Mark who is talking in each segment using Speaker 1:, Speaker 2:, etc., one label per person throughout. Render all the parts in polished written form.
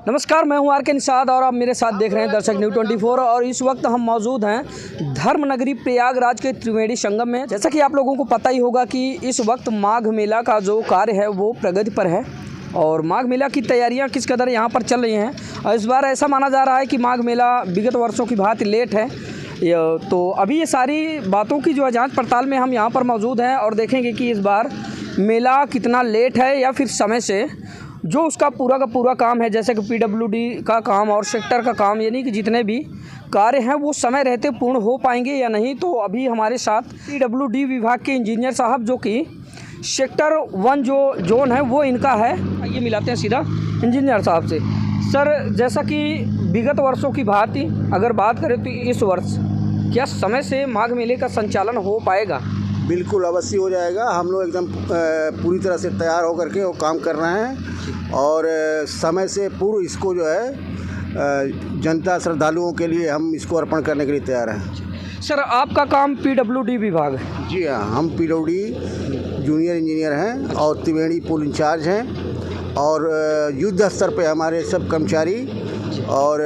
Speaker 1: नमस्कार, मैं हूं आर के निषाद और आप मेरे साथ देख रहे हैं दर्शक न्यूज़ 24। और इस वक्त हम मौजूद हैं धर्मनगरी प्रयागराज के त्रिवेणी संगम में। जैसा कि आप लोगों को पता ही होगा कि इस वक्त माघ मेला का जो कार्य है वो प्रगति पर है और माघ मेला की तैयारियां किस कदर यहाँ पर चल रही हैं। और इस बार ऐसा माना जा रहा है कि माघ मेला विगत वर्षों की भांति लेट है। तो अभी ये सारी बातों की जो है जाँच पड़ताल में हम यहाँ पर मौजूद हैं और देखेंगे कि इस बार मेला कितना लेट है या फिर समय से जो उसका पूरा का पूरा काम है, जैसे कि PWD का काम और सेक्टर का काम, यानी कि जितने भी कार्य हैं वो समय रहते पूर्ण हो पाएंगे या नहीं। तो अभी हमारे साथ PWD विभाग के इंजीनियर साहब जो कि सेक्टर 1 जो जोन है वो इनका है, ये मिलाते हैं सीधा इंजीनियर साहब से। सर, जैसा कि विगत वर्षों की भांति अगर बात करें तो इस वर्ष क्या समय से माघ मेले का संचालन हो पाएगा?
Speaker 2: बिल्कुल अवश्य हो जाएगा। हम लोग एकदम पूरी तरह से तैयार होकर के वो काम कर रहे हैं और समय से पूर्व इसको जो है जनता श्रद्धालुओं के लिए हम इसको अर्पण करने के लिए तैयार हैं।
Speaker 1: सर, आपका काम PWD विभाग है?
Speaker 2: जी हाँ, हम PWD जूनियर इंजीनियर हैं और त्रिवेणी पुल इंचार्ज हैं और युद्ध स्तर पे हमारे सब कर्मचारी और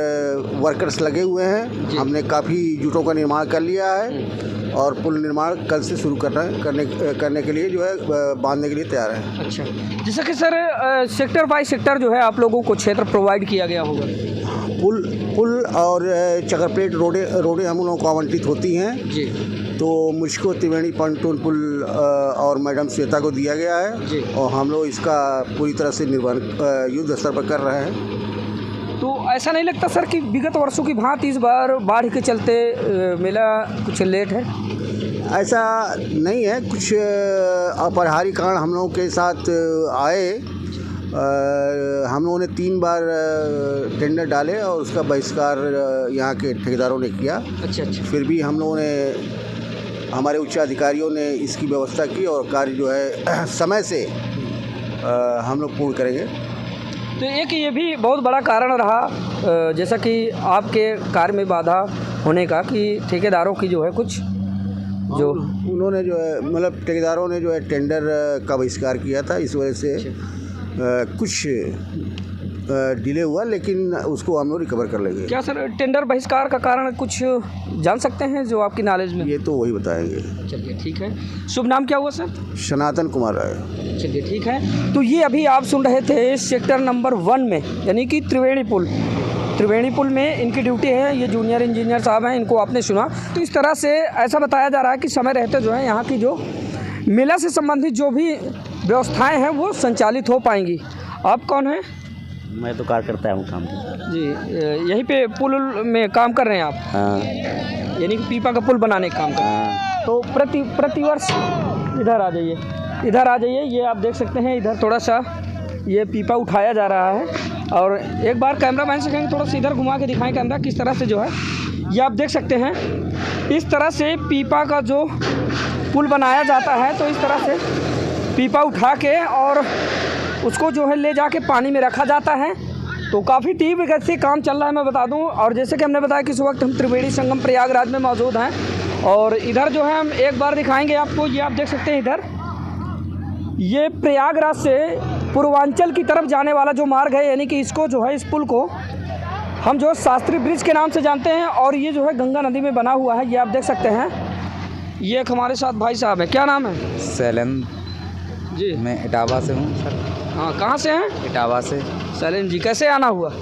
Speaker 2: वर्कर्स लगे हुए हैं। हमने काफ़ी यूनिटों का निर्माण कर लिया है और पुल निर्माण कल से शुरू करने के लिए जो है बांधने के लिए तैयार है।
Speaker 1: अच्छा, जैसा कि सर सेक्टर बाय सेक्टर जो है आप लोगों को क्षेत्र प्रोवाइड किया गया होगा?
Speaker 2: पुल और चक्र रोडें हम लोगों को आवंटित होती हैं
Speaker 1: जी।
Speaker 2: तो मुझको त्रिवेणी पंटून पुल और मैडम श्वेता को दिया गया है
Speaker 1: जी।
Speaker 2: और हम लोग इसका पूरी तरह से निर्माण युद्ध स्तर पर कर रहे हैं।
Speaker 1: तो ऐसा नहीं लगता सर कि विगत वर्षों की भांति इस बार बाढ़ के चलते मेला कुछ लेट है?
Speaker 2: ऐसा नहीं है, कुछ अपरिहार्य कारण हम लोगों के साथ आए। हम लोगों ने 3 बार टेंडर डाले और उसका बहिष्कार यहाँ के ठेकेदारों ने किया। अच्छा। फिर भी हम लोगों ने, हमारे उच्च अधिकारियों ने इसकी व्यवस्था की और कार्य जो है समय से हम लोग पूर्ण करेंगे।
Speaker 1: तो एक ये भी बहुत बड़ा कारण रहा जैसा कि आपके कार्य में बाधा होने का कि ठेकेदारों की जो है कुछ जो
Speaker 2: उन्होंने जो है मतलब ठेकेदारों ने जो है टेंडर का बहिष्कार किया था, इस वजह से कुछ डिले हुआ, लेकिन उसको हम लोग रिकवर कर लेंगे।
Speaker 1: क्या सर टेंडर बहिष्कार का कारण कुछ जान सकते हैं जो आपकी नॉलेज में?
Speaker 2: ये तो वही बताएंगे।
Speaker 1: चलिए ठीक है। शुभ नाम क्या हुआ सर?
Speaker 2: सनातन कुमार राय।
Speaker 1: चलिए ठीक है। तो ये अभी आप सुन रहे थे सेक्टर नंबर 1 में, यानी कि त्रिवेणी पुल में इनकी ड्यूटी है। ये जूनियर इंजीनियर साहब हैं, इनको आपने सुना। तो इस तरह से ऐसा बताया जा रहा है कि समय रहते जो है यहाँ की जो मेला से संबंधित जो भी व्यवस्थाएं हैं वो संचालित हो पाएंगी। आप कौन हैं?
Speaker 3: मैं तो कार्यकर्ता हूँ काम
Speaker 1: जी। यहीं पे पुल में काम कर रहे हैं आप?
Speaker 3: हाँ।
Speaker 1: यानी कि पीपा का पुल बनाने का काम कर रहे हैं। तो प्रतिवर्ष इधर आ जाइए, ये आप देख सकते हैं इधर थोड़ा सा ये पीपा उठाया जा रहा है। और एक बार कैमरा मैन से कहेंगे थोड़ा सा इधर घुमा के दिखाएं कैमरा, किस तरह से जो है ये आप देख सकते हैं इस तरह से पीपा का जो पुल बनाया जाता है। तो इस तरह से पीपा उठा के और उसको जो है ले जाके पानी में रखा जाता है। तो काफ़ी तीव्र गति से काम चल रहा है, मैं बता दूं। और जैसे कि हमने बताया कि इस वक्त हम त्रिवेणी संगम प्रयागराज में मौजूद हैं और इधर जो है हम एक बार दिखाएंगे आपको, ये आप देख सकते हैं इधर ये प्रयागराज से पूर्वांचल की तरफ जाने वाला जो मार्ग है, यानी कि इसको जो है इस पुल को हम जो शास्त्री ब्रिज के नाम से जानते हैं और ये जो है गंगा नदी में बना हुआ है। ये आप देख सकते हैं। ये एक हमारे साथ भाई साहब है, क्या नाम है?
Speaker 3: शैलेंद्र जी। मैं इटावा से हूँ सर।
Speaker 1: हाँ, कहाँ से हैं?
Speaker 3: इटावा से।
Speaker 1: शैलेंद्र जी, कैसे आना हुआ?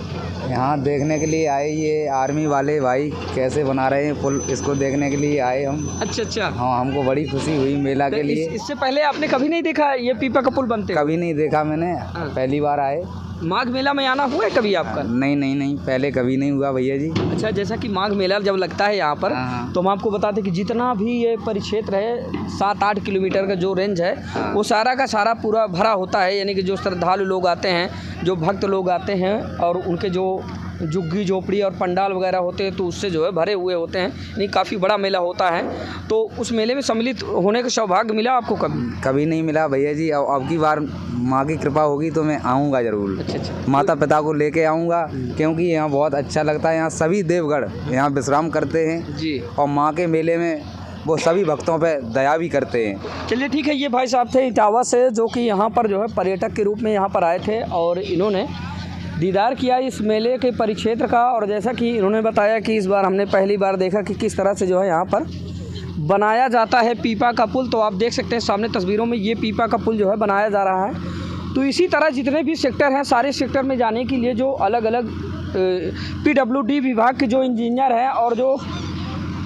Speaker 3: यहाँ देखने के लिए आए, ये आर्मी वाले भाई कैसे बना रहे हैं पुल, इसको देखने के लिए आए हम।
Speaker 1: अच्छा।
Speaker 3: हाँ, हमको बड़ी खुशी हुई मेला के लिए।
Speaker 1: इससे पहले आपने कभी नहीं देखा ये पीपा का पुल बनते?
Speaker 3: कभी नहीं देखा मैंने, पहली बार आए।
Speaker 1: माघ मेला में आना हुआ है कभी आपका?
Speaker 3: नहीं, पहले कभी नहीं हुआ भैया जी।
Speaker 1: अच्छा, जैसा कि माघ मेला जब लगता है यहाँ पर तो हम आपको बताते कि जितना भी ये परिक्षेत्र है 7-8 किलोमीटर का जो रेंज है वो सारा का सारा पूरा भरा होता है। यानी कि जो श्रद्धालु लोग आते हैं, जो भक्त लोग आते हैं और उनके जो झुग्गी झोपड़ी और पंडाल वगैरह होते हैं तो उससे जो है भरे हुए होते हैं। यानी काफ़ी बड़ा मेला होता है। तो उस मेले में सम्मिलित होने का सौभाग्य मिला आपको कभी?
Speaker 3: कभी नहीं मिला भैया जी। अब की बार माँ की कृपा होगी तो मैं आऊँगा ज़रूर।
Speaker 1: अच्छा।
Speaker 3: माता पिता को लेके आऊँगा क्योंकि यहाँ बहुत अच्छा लगता है। यहाँ सभी देवगढ़ यहाँ विश्राम करते हैं जी और माँ के मेले में वो सभी भक्तों पे दया भी करते हैं।
Speaker 1: चलिए ठीक है। ये भाई साहब थे इटावा से जो कि यहाँ पर जो है पर्यटक के रूप में यहाँ पर आए थे और इन्होंने दीदार किया इस मेले के परिक्षेत्र का। और जैसा कि इन्होंने बताया कि इस बार हमने पहली बार देखा कि किस तरह से जो है यहाँ पर बनाया जाता है पीपा का पुल। तो आप देख सकते हैं सामने तस्वीरों में ये पीपा का पुल जो है बनाया जा रहा है। तो इसी तरह जितने भी सेक्टर हैं, सारे सेक्टर में जाने के लिए जो अलग अलग PWD विभाग के जो इंजीनियर हैं और जो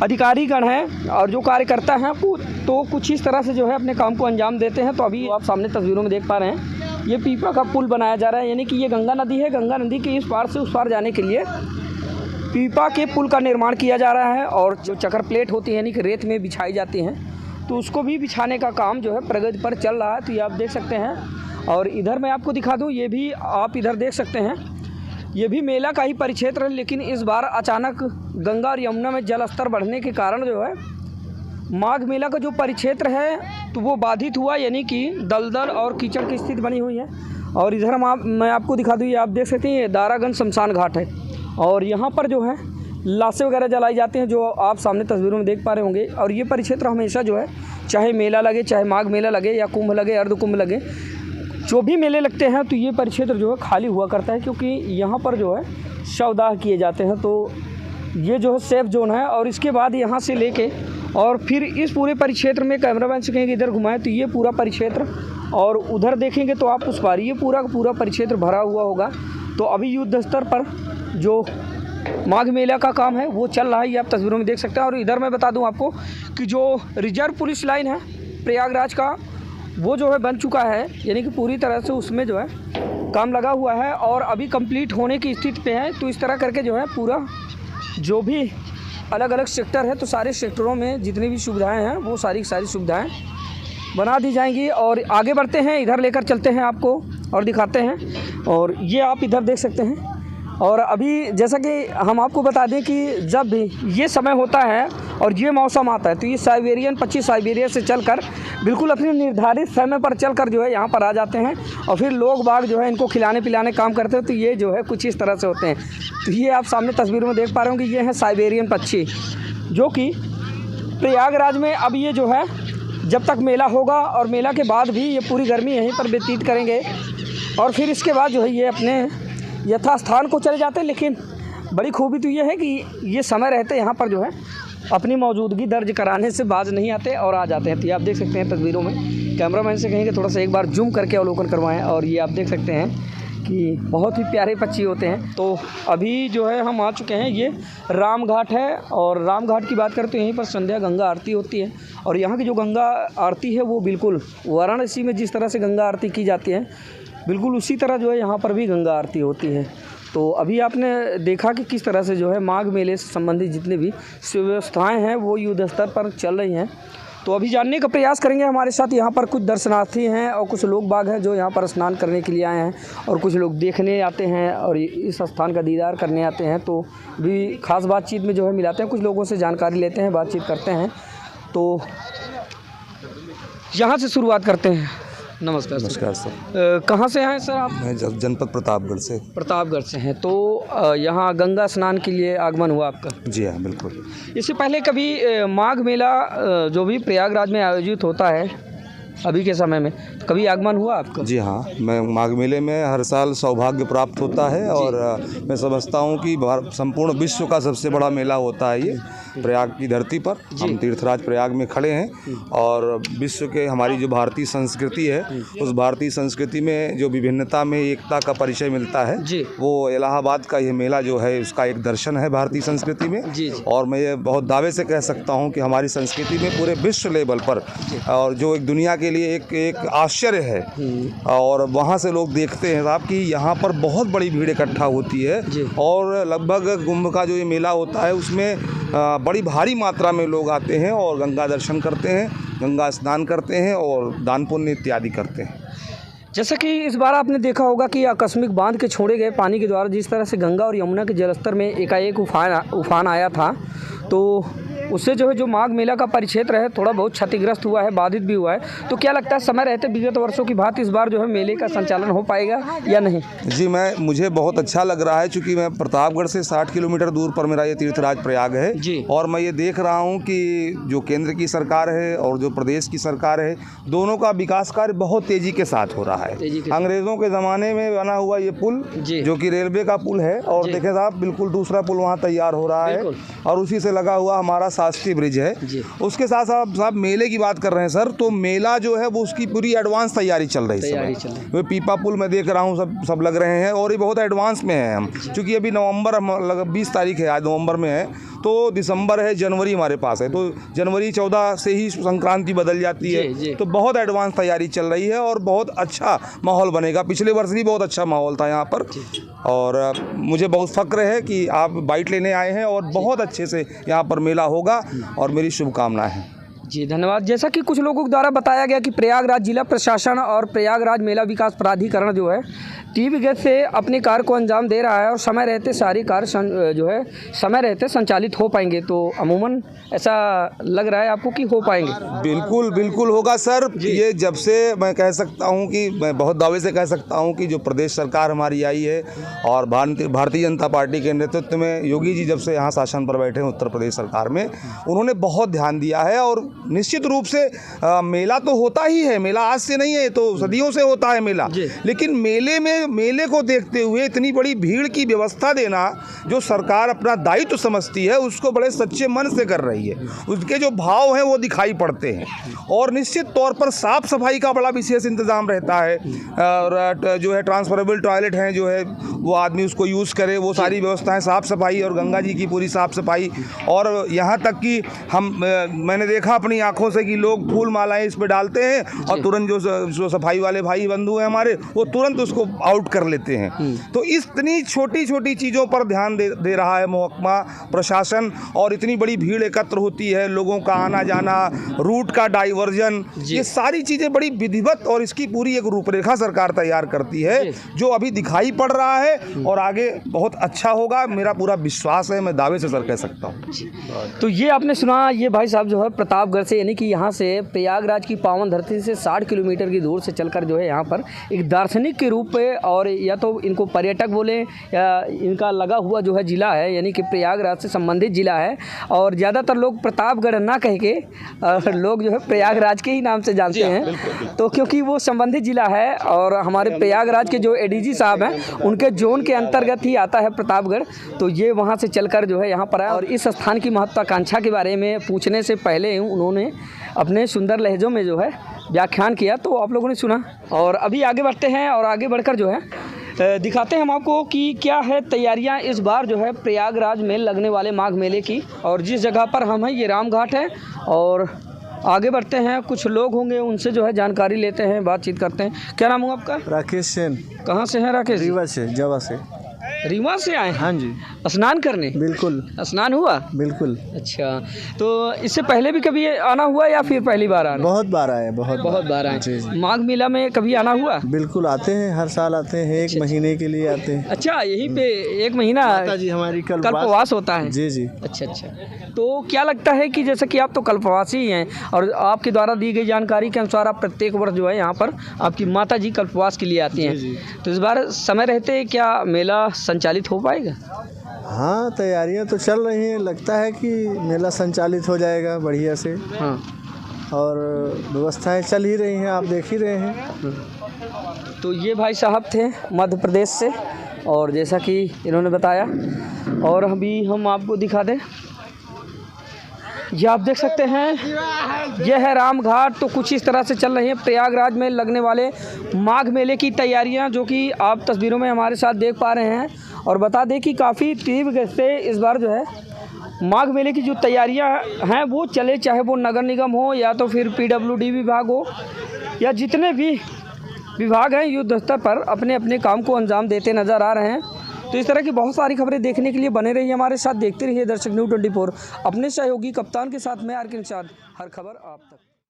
Speaker 1: अधिकारीगण हैं और जो कार्यकर्ता हैं वो तो कुछ इस तरह से जो है अपने काम को अंजाम देते हैं। तो अभी आप सामने तस्वीरों में देख पा रहे हैं ये पीपा का पुल बनाया जा रहा है, यानी कि ये गंगा नदी है। गंगा नदी के इस पार से उस पार जाने के लिए पीपा के पुल का निर्माण किया जा रहा है। और जो चक्कर प्लेट होती है यानी कि रेत में बिछाई जाती हैं, तो उसको भी बिछाने का काम जो है प्रगति पर चल रहा है। तो ये आप देख सकते हैं। और इधर मैं आपको दिखा दूँ, ये भी आप इधर देख सकते हैं, ये भी मेला का ही परिक्षेत्र है। लेकिन इस बार अचानक गंगा और यमुना में जल स्तर बढ़ने के कारण जो है माघ मेला का जो परिक्षेत्र है तो वो बाधित हुआ, यानी कि दलदल और कीचड़ की स्थिति बनी हुई है। और इधर मैं आपको दिखा दूँ, ये आप देख सकते हैं ये दारागंज शमशान घाट है और यहाँ पर जो है लाशें वगैरह जलाई जाती हैं, जो आप सामने तस्वीरों में देख पा रहे होंगे। और ये परिक्षेत्र हमेशा जो है, चाहे मेला लगे, चाहे माघ मेला लगे या कुंभ लगे, अर्ध कुंभ लगे, जो भी मेले लगते हैं तो ये परिक्षेत्र जो है खाली हुआ करता है, क्योंकि यहाँ पर जो है शवदाह किए जाते हैं। तो ये जो है सेफ जोन है। और इसके बाद यहाँ से लेके और फिर इस पूरे परिक्षेत्र में कैमरामैन से कहेंगे इधर घुमाएं तो ये पूरा परिक्षेत्र, और उधर देखेंगे तो आप उस पार ये पूरा का पूरा परिक्षेत्र भरा हुआ होगा। तो अभी युद्ध स्तर पर जो माघ मेला का काम है वो चल रहा है, ये आप तस्वीरों में देख सकते हैं। और इधर मैं बता दूं आपको कि जो रिजर्व पुलिस लाइन है प्रयागराज का, वो जो है बन चुका है, यानी कि पूरी तरह से उसमें जो है काम लगा हुआ है और अभी कंप्लीट होने की स्थिति पे है। तो इस तरह करके जो है पूरा जो भी अलग अलग सेक्टर है तो सारे सेक्टरों में जितनी भी सुविधाएं हैं वो सारी सुविधाएं बना दी जाएंगी। और आगे बढ़ते हैं, इधर लेकर चलते हैं आपको और दिखाते हैं। और ये आप इधर देख सकते हैं। और अभी जैसा कि हम आपको बता दें कि जब भी ये समय होता है और ये मौसम आता है तो ये साइबेरियन पक्षी साइबेरिया से चलकर बिल्कुल अपने निर्धारित समय पर चलकर जो है यहाँ पर आ जाते हैं और फिर लोग बाग जो है इनको खिलाने पिलाने काम करते हैं। तो ये जो है कुछ इस तरह से होते हैं। तो ये आप सामने तस्वीरों में देख पा रहे हो कि ये हैं साइबेरियन पक्षी, जो कि प्रयागराज में अब ये जो है जब तक मेला होगा और मेला के बाद भी ये पूरी गर्मी यहीं पर व्यतीत करेंगे और फिर इसके बाद जो है ये अपने यथास्थान को चले जाते हैं। लेकिन बड़ी खूबी तो ये है कि ये समय रहते यहाँ पर जो है अपनी मौजूदगी दर्ज कराने से बाज नहीं आते और आ जाते हैं। तो ये आप देख सकते हैं तस्वीरों में, कैमरामैन से कहेंगे थोड़ा सा एक बार जूम करके अवलोकन करवाएं। और ये आप देख सकते हैं कि बहुत ही प्यारे पक्षी होते हैं। तो अभी जो है हम आ चुके हैं, ये राम घाट है और राम घाट की बात करें तो यहीं पर संध्या गंगा आरती होती है। और यहाँ की जो गंगा आरती है वो बिल्कुल वाराणसी में जिस तरह से गंगा आरती की जाती है बिल्कुल उसी तरह जो है यहाँ पर भी गंगा आरती होती है। तो अभी आपने देखा कि किस तरह से जो है माघ मेले से संबंधित जितनी भी सुव्यवस्थाएँ हैं वो युद्ध स्तर पर चल रही हैं। तो अभी जानने का प्रयास करेंगे। हमारे साथ यहाँ पर कुछ दर्शनार्थी हैं और कुछ लोग बाग हैं जो यहाँ पर स्नान करने के लिए आए हैं और कुछ लोग देखने आते हैं और इस स्थान का दीदार करने आते हैं। तो भी खास बातचीत में जो है मिलाते हैं, कुछ लोगों से जानकारी लेते हैं, बातचीत करते हैं। तो यहाँ से शुरुआत करते हैं। नमस्कार
Speaker 4: सर।
Speaker 1: कहाँ से हैं सर आप?
Speaker 4: मैं जनपद प्रतापगढ़ से।
Speaker 1: प्रतापगढ़ से हैं। तो यहाँ गंगा स्नान के लिए आगमन हुआ आपका?
Speaker 4: जी हाँ, बिल्कुल।
Speaker 1: इससे पहले कभी माघ मेला जो भी प्रयागराज में आयोजित होता है अभी के समय में, तो कभी आगमन हुआ आपका?
Speaker 4: जी हाँ, मैं माघ मेले में हर साल सौभाग्य प्राप्त होता है और मैं समझता हूँ कि संपूर्ण विश्व का सबसे बड़ा मेला होता है ये प्रयाग की धरती पर। हम तीर्थराज प्रयाग में खड़े हैं और विश्व के हमारी जो भारतीय संस्कृति है उस भारतीय संस्कृति में जो विभिन्नता में एकता का परिचय मिलता है वो इलाहाबाद का ये मेला जो है उसका एक दर्शन है भारतीय संस्कृति में। और मैं ये बहुत दावे से कह सकता हूँ कि हमारी संस्कृति में पूरे विश्व लेवल पर और जो एक दुनिया के लिए एक आश्चर्य है और वहाँ से लोग देखते हैं साहब कि यहाँ पर बहुत बड़ी भीड़ इकट्ठा होती है और लगभग कुंभ का जो ये मेला होता है उसमें बड़ी भारी मात्रा में लोग आते हैं और गंगा दर्शन करते हैं, गंगा स्नान करते हैं और दान पुण्य इत्यादि करते हैं।
Speaker 1: जैसा कि इस बार आपने देखा होगा कि आकस्मिक बांध के छोड़े गए पानी के द्वारा जिस तरह से गंगा और यमुना के जलस्तर में एकाएक उफान आया था, तो उससे जो है जो माघ मेला का परिक्षेत्र है थोड़ा बहुत क्षतिग्रस्त हुआ है, बाधित भी हुआ है। तो क्या लगता है समय रहते विगत वर्षों की भांति इस बार जो है मेले का संचालन हो पाएगा या नहीं?
Speaker 4: जी, मुझे बहुत अच्छा लग रहा है क्योंकि मैं प्रतापगढ़ से 60 किलोमीटर दूर पर मेरा ये तीर्थराज प्रयाग है जी। और मैं ये देख रहा हूँ कि जो केंद्र की सरकार है और जो प्रदेश की सरकार है दोनों का विकास कार्य बहुत तेज़ी के साथ हो रहा है।
Speaker 1: तेजी के साथ।
Speaker 4: अंग्रेज़ों के ज़माने में बना हुआ ये पुल
Speaker 1: जी।
Speaker 4: जो कि रेलवे का पुल है, और देखें साहब बिल्कुल दूसरा पुल वहाँ तैयार हो रहा है,
Speaker 1: बिल्कुल।
Speaker 4: और उसी से लगा हुआ हमारा शास्त्री ब्रिज है।
Speaker 1: जी।
Speaker 4: उसके साथ साहब मेले की बात कर रहे हैं सर, तो मेला जो है वो उसकी पूरी एडवांस तैयारी चल रही है इस समय। वो पीपा पुल मैं देख रहा हूँ सब लग रहे हैं, और ये बहुत एडवांस में है हम, क्योंकि अभी नवंबर 20 तारीख है, आज नवंबर में है, तो दिसंबर है, जनवरी हमारे पास है, तो जनवरी 14 से ही संक्रांति बदल जाती है, तो बहुत एडवांस तैयारी चल रही है और बहुत अच्छा माहौल बनेगा। पिछले वर्ष भी बहुत अच्छा माहौल था यहाँ पर, और मुझे बहुत फ़ख्र है कि आप बाइट लेने आए हैं, और बहुत अच्छे से यहाँ पर मेला होगा, और मेरी शुभकामनाएं हैं।
Speaker 1: जी धन्यवाद। जैसा कि कुछ लोगों द्वारा बताया गया कि प्रयागराज जिला प्रशासन और प्रयागराज मेला विकास प्राधिकरण जो है टीवी गेट से अपने कार्य को अंजाम दे रहा है, और समय रहते सारी कार्य जो है समय रहते संचालित हो पाएंगे। तो अमूमन ऐसा लग रहा है आपको कि हो पाएंगे?
Speaker 4: बिल्कुल बिल्कुल होगा सर। ये जब से मैं कह सकता हूँ कि मैं बहुत दावे से कह सकता हूँ कि जो प्रदेश सरकार हमारी आई है, और भारतीय जनता पार्टी के नेतृत्व में योगी जी जब से यहाँ शासन पर बैठे हैं उत्तर प्रदेश सरकार में, उन्होंने बहुत ध्यान दिया है। और निश्चित रूप से मेला तो होता ही है, मेला आज से नहीं है, तो सदियों से होता है मेला, लेकिन मेले को देखते हुए इतनी बड़ी भीड़ की व्यवस्था देना जो सरकार अपना दायित्व समझती है, उसको बड़े सच्चे मन से कर रही है। उसके जो भाव हैं वो दिखाई पड़ते हैं, और निश्चित तौर पर साफ़ सफाई का बड़ा विशेष इंतज़ाम रहता है, और जो है ट्रांसफरेबल टॉयलेट हैं, जो है वो आदमी उसको यूज़ करे, वो सारी व्यवस्थाएं, साफ़ सफाई, और गंगा जी की पूरी साफ़ सफाई। और यहाँ तक कि मैंने देखा अपनी आंखों से कि लोग फूल मालाएं इस पे डालते हैं, और तुरंत जो सफाई वाले भाई बंधु हैं हमारे, वो तुरंत उसको आउट कर लेते हैं। तो इतनी छोटी छोटी चीज़ों पर ध्यान दे रहा है महकमा प्रशासन, और इतनी बड़ी भीड़ एकत्र होती है, लोगों का आना जाना, रूट का डाइवर्जन, ये सारी चीज़ें बड़ी विधिवत, और इसकी पूरी एक रूपरेखा सरकार तैयार करती है, जो अभी दिखाई पड़ रहा है, और आगे बहुत अच्छा होगा, मेरा पूरा विश्वास है, मैं दावे से सर कह सकता हूँ।
Speaker 1: तो ये आपने सुना, ये भाई साहब जो है प्रतापगढ़ से, यानी कि यहाँ से प्रयागराज की पावन धरती से 60 किलोमीटर की दूर से चलकर जो है यहाँ पर एक दार्शनिक के रूप में, और या तो इनको पर्यटक बोले, या इनका लगा हुआ जो है ज़िला है, यानी कि प्रयागराज से संबंधित ज़िला है, और ज़्यादातर लोग प्रतापगढ़ ना कह के लोग जो है प्रयागराज के ही नाम से जानते हैं। तो क्योंकि वो संबंधित ज़िला है, और हमारे प्रयागराज के जो एडीजी साहब हैं उनके जोन के अंतर्गत ही आता है प्रतापगढ़, तो ये वहाँ से चलकर जो है यहाँ पर आए, और इस स्थान की महत्वाकांक्षा के बारे में पूछने से पहले उन्होंने अपने सुंदर लहजों में जो है व्याख्यान किया, तो आप लोगों ने सुना। और अभी आगे बढ़ते हैं, और आगे बढ़कर जो है दिखाते हैं हम आपको कि क्या है तैयारियां इस बार जो है प्रयागराज में लगने वाले माघ मेले की। और जिस जगह पर हम हैं ये राम घाट है, और आगे बढ़ते हैं, कुछ लोग होंगे उनसे जो है जानकारी लेते हैं, बातचीत करते हैं। क्या नाम हुआ आपका?
Speaker 5: राकेश सेन।
Speaker 1: कहाँ से हैं राकेश?
Speaker 5: रीवा से, जवा से।
Speaker 1: रीवा से आए हैं?
Speaker 5: हाँ जी।
Speaker 1: स्नान करने?
Speaker 5: बिल्कुल।
Speaker 1: स्नान हुआ?
Speaker 5: बिल्कुल।
Speaker 1: अच्छा, तो इससे पहले भी कभी आना हुआ या फिर पहली बार आना?
Speaker 5: बहुत बार आए, बहुत बार आए।
Speaker 1: जी जी। माघ मेला में कभी आना हुआ?
Speaker 5: बिल्कुल आते हैं, हर साल आते हैं, एक महीने के लिए आते हैं।
Speaker 1: अच्छा, यहीं पे एक महीना
Speaker 5: जी हमारी
Speaker 1: कल्पवास होता है?
Speaker 5: जी जी।
Speaker 1: अच्छा अच्छा। तो क्या लगता है कि जैसे कि आप तो कल्पवासी ही हैं, और आपके द्वारा दी गई जानकारी के अनुसार आप प्रत्येक वर्ष जो है यहाँ पर आपकी माता जी कल्पवास के लिए आती हैं, तो इस बार समय रहते क्या मेला संचालित हो पाएगा?
Speaker 5: हाँ, तैयारियां तो चल रही हैं, लगता है कि मेला संचालित हो जाएगा बढ़िया से।
Speaker 1: हाँ, और
Speaker 5: व्यवस्थाएं चल ही रही हैं, आप देख ही रहे हैं।
Speaker 1: तो ये भाई साहब थे मध्य प्रदेश से, और जैसा कि इन्होंने बताया, और अभी हम आपको दिखा दें, ये आप देख सकते हैं, यह है राम घाट। तो कुछ इस तरह से चल रही है प्रयागराज में लगने वाले माघ मेले की तैयारियां, जो कि आप तस्वीरों में हमारे साथ देख पा रहे हैं। और बता दें कि काफ़ी तीव्र गति से इस बार जो है माघ मेले की जो तैयारियां हैं वो चले, चाहे वो नगर निगम हो, या तो फिर PWD विभाग हो, या जितने भी विभाग हैं युद्ध स्तर पर अपने अपने काम को अंजाम देते नज़र आ रहे हैं। तो इस तरह की बहुत सारी खबरें देखने के लिए बने रहिए हमारे साथ, देखते रहिए दर्शक न्यूज़ 24। अपने सहयोगी कप्तान के साथ मैं आर के निषाद, हर खबर आप तक।